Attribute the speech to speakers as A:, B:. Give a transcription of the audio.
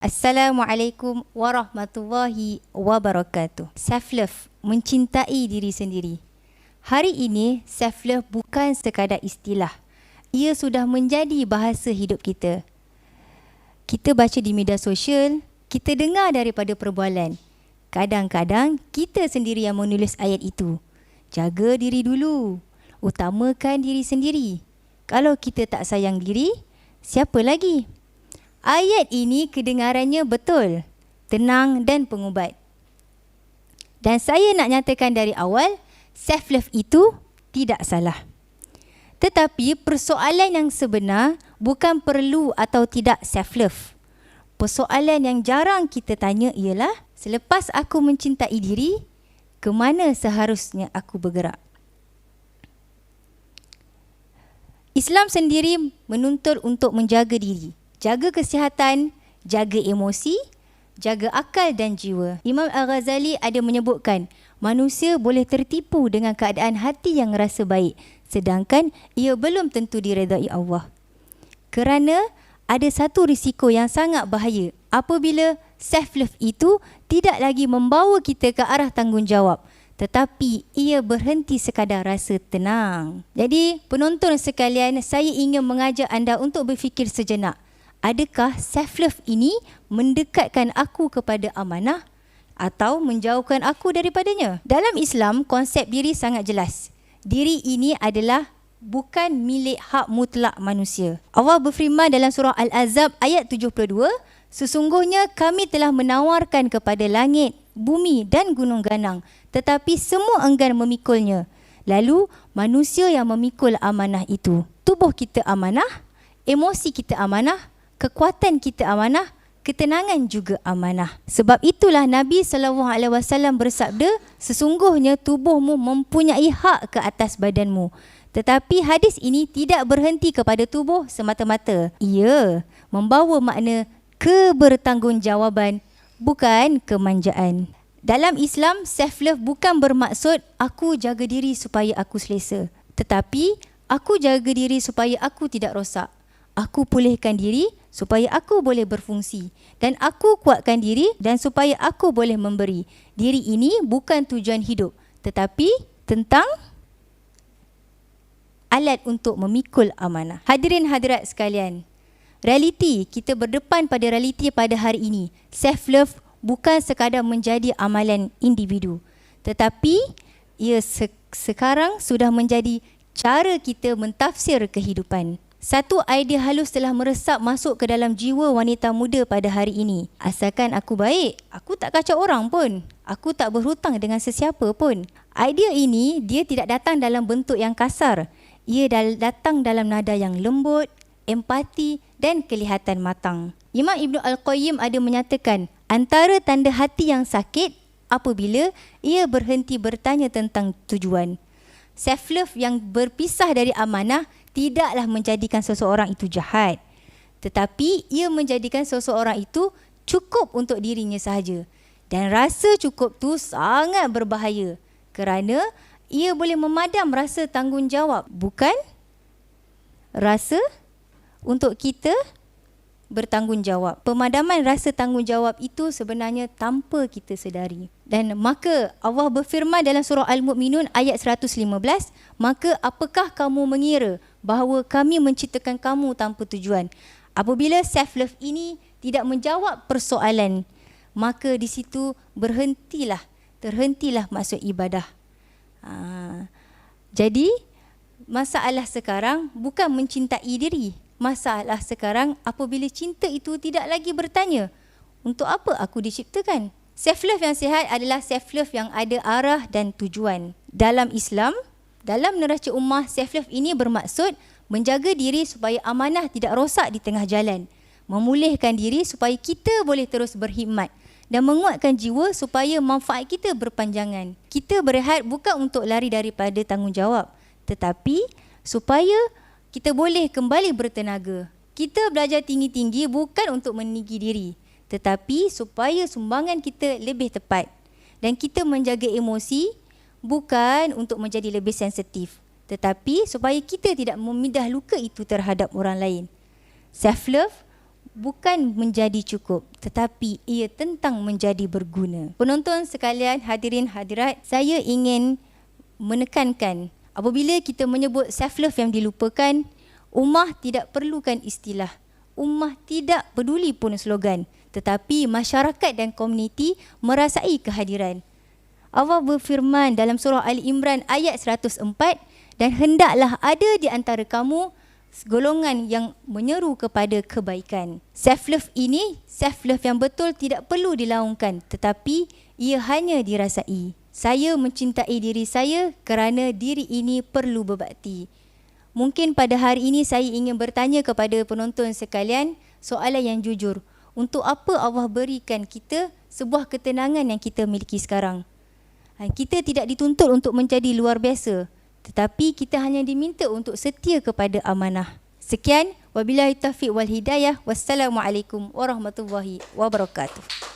A: Assalamualaikum warahmatullahi wabarakatuh. Self-love, mencintai diri sendiri. Hari ini, self-love bukan sekadar istilah. Ia sudah menjadi bahasa hidup kita. Kita baca di media sosial, kita dengar daripada perbualan. Kadang-kadang, kita sendiri yang menulis ayat itu. Jaga diri dulu. Utamakan diri sendiri. Kalau kita tak sayang diri, siapa lagi? Ayat ini kedengarannya betul, tenang dan pengubat. Dan saya nak nyatakan dari awal, self-love itu tidak salah. Tetapi persoalan yang sebenar bukan perlu atau tidak self-love. Persoalan yang jarang kita tanya ialah, selepas aku mencintai diri, ke mana seharusnya aku bergerak? Islam sendiri menuntut untuk menjaga diri. Jaga kesihatan, jaga emosi, jaga akal dan jiwa. Imam Al-Ghazali ada menyebutkan, manusia boleh tertipu dengan keadaan hati yang rasa baik, sedangkan ia belum tentu diredai Allah. Kerana ada satu risiko yang sangat bahaya apabila self-love itu tidak lagi membawa kita ke arah tanggungjawab, tetapi ia berhenti sekadar rasa tenang. Jadi, penonton sekalian, saya ingin mengajak anda untuk berfikir sejenak. Adakah self-love ini mendekatkan aku kepada amanah atau menjauhkan aku daripadanya? Dalam Islam, konsep diri sangat jelas. Diri ini adalah bukan milik hak mutlak manusia. Allah berfirman dalam surah Al-Ahzab ayat 72, sesungguhnya kami telah menawarkan kepada langit, bumi dan gunung ganang, tetapi semua enggan memikulnya. Lalu manusia yang memikul amanah itu. Tubuh kita amanah, emosi kita amanah, kekuatan kita amanah, ketenangan juga amanah. Sebab itulah Nabi SAW bersabda, sesungguhnya tubuhmu mempunyai hak ke atas badanmu. Tetapi hadis ini tidak berhenti kepada tubuh semata-mata. Ia membawa makna kebertanggungjawaban, bukan kemanjaan. Dalam Islam, self-love bukan bermaksud aku jaga diri supaya aku selesa. Tetapi, aku jaga diri supaya aku tidak rosak. Aku pulihkan diri supaya aku boleh berfungsi. Dan aku kuatkan diri dan supaya aku boleh memberi. Diri ini bukan tujuan hidup, tetapi tentang alat untuk memikul amanah. Hadirin hadirat sekalian, realiti, kita berdepan pada realiti pada hari ini. Self-love bukan sekadar menjadi amalan individu, tetapi ia sekarang sudah menjadi cara kita mentafsir kehidupan. Satu idea halus telah meresap masuk ke dalam jiwa wanita muda pada hari ini. Asalkan aku baik, aku tak kacau orang pun. Aku tak berhutang dengan sesiapa pun. Idea ini, dia tidak datang dalam bentuk yang kasar. Ia datang dalam nada yang lembut, empati dan kelihatan matang. Imam Ibn Al-Qayyim ada menyatakan, antara tanda hati yang sakit apabila ia berhenti bertanya tentang tujuan. Self-love yang berpisah dari amanah tidaklah menjadikan seseorang itu jahat, tetapi ia menjadikan seseorang itu cukup untuk dirinya sahaja. Dan rasa cukup tu sangat berbahaya kerana ia boleh memadam rasa tanggungjawab, bukan rasa untuk kita bertanggungjawab. Pemadaman rasa tanggungjawab itu sebenarnya tanpa kita sedari. Dan maka Allah berfirman dalam surah Al-Mu'minun ayat 115, maka apakah kamu mengira bahawa kami menciptakan kamu tanpa tujuan? Apabila self-love ini tidak menjawab persoalan, maka di situ terhentilah maksud ibadah. Jadi masalah sekarang bukan mencintai diri. Masalah sekarang apabila cinta itu tidak lagi bertanya, untuk apa aku diciptakan? Self-love yang sihat adalah self-love yang ada arah dan tujuan. Dalam Islam, dalam neraca ummah, self-love ini bermaksud menjaga diri supaya amanah tidak rosak di tengah jalan, memulihkan diri supaya kita boleh terus berkhidmat, dan menguatkan jiwa supaya manfaat kita berpanjangan. Kita berehat bukan untuk lari daripada tanggungjawab, tetapi supaya kita boleh kembali bertenaga. Kita belajar tinggi-tinggi bukan untuk meninggi diri, tetapi supaya sumbangan kita lebih tepat. Dan kita menjaga emosi bukan untuk menjadi lebih sensitif, tetapi supaya kita tidak memidah luka itu terhadap orang lain. Self-love bukan menjadi cukup, tetapi ia tentang menjadi berguna. Penonton sekalian, hadirin hadirat, saya ingin menekankan apabila kita menyebut self-love yang dilupakan, ummah tidak perlukan istilah. Ummah tidak peduli pun slogan, tetapi masyarakat dan komuniti merasai kehadiran. Allah berfirman dalam surah Ali Imran ayat 104, dan hendaklah ada di antara kamu golongan yang menyeru kepada kebaikan. Self-love ini, self-love yang betul tidak perlu dilaungkan, tetapi ia hanya dirasai. Saya mencintai diri saya kerana diri ini perlu berbakti. Mungkin pada hari ini saya ingin bertanya kepada penonton sekalian soalan yang jujur. Untuk apa Allah berikan kita sebuah ketenangan yang kita miliki sekarang? Kita tidak dituntut untuk menjadi luar biasa, tetapi kita hanya diminta untuk setia kepada amanah. Sekian, wabillahi taufiq wal hidayah. Wassalamualaikum warahmatullahi wabarakatuh.